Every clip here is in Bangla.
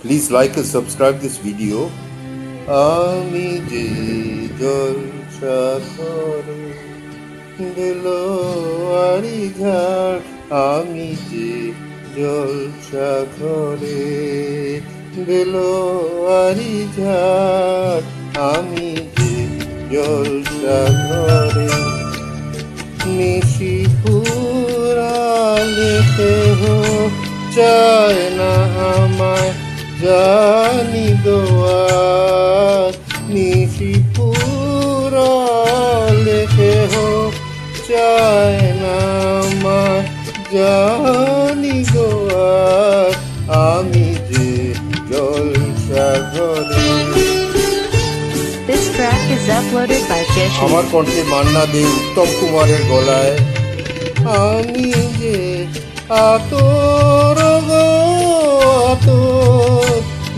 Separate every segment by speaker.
Speaker 1: Please like and subscribe this video. আমি যে জলসা করে দিলোয়ারি ঝাড়, আমি যে জলসা করে দিলোয়ারি ঝাড়, আমি যে জলসা করে নিশি ফুরালে কেহ চায় না আমায় জানি দোয়ার, নিশি ফুরালে কেহ চায় না আমায় জানি দোয়ার, আমি যে জলসা ঘরে।
Speaker 2: This track is uploaded by Jeshi.
Speaker 1: আমার কণ্ঠে মান্না দে, উত্তম কুমারের গলায়। আমি যে আতর গো আতর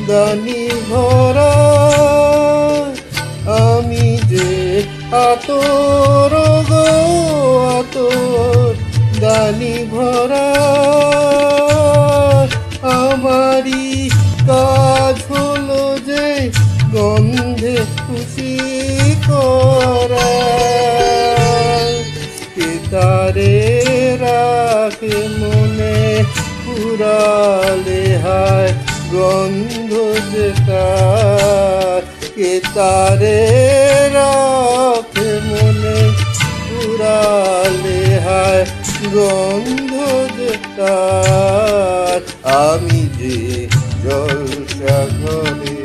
Speaker 1: দানি ভরা, আমি যে আতর গো আতর দানি ভরা, আমারই কাজ হলো যে গন্ধে খুশি করা, তারে রাখে মনে পুরালে হায় গন্ধ যেটা, কে তারে রাখে মনে পুরালে হায় গন্ধ যেটা, আমি যে জলসা ঘরে।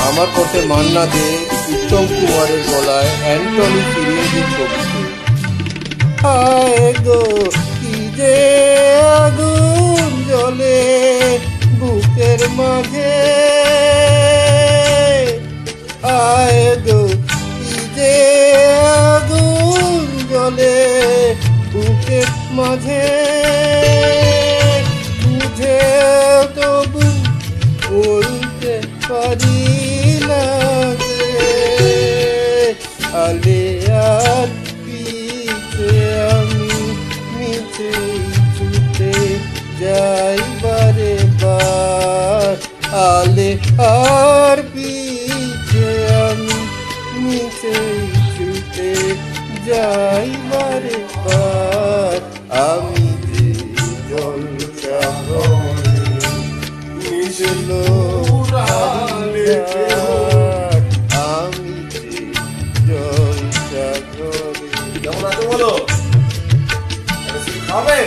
Speaker 1: আমার পথে মান্না দে, উত্তম কুমারের গলায়, অ্যান্টনি ফিরিয়েজি ছবিতে। আয় গো কি যে আগুন জ্বলে বুকের মাঝে, আয় গো কি যে আগুন জ্বলে বুকের মাঝে, বুঝে তবু বলতে পারি না যে আলে আর পিছে আমি মিছে ছুটে যাই বারে বার, আলে আর পিছে আমি মিছে ছুটে যাই বারে বার, আমি যে জলসা ঘরে মিশলো আমি যে জলসা ঘরে।
Speaker 3: কেমন আছে বলো? খাবে?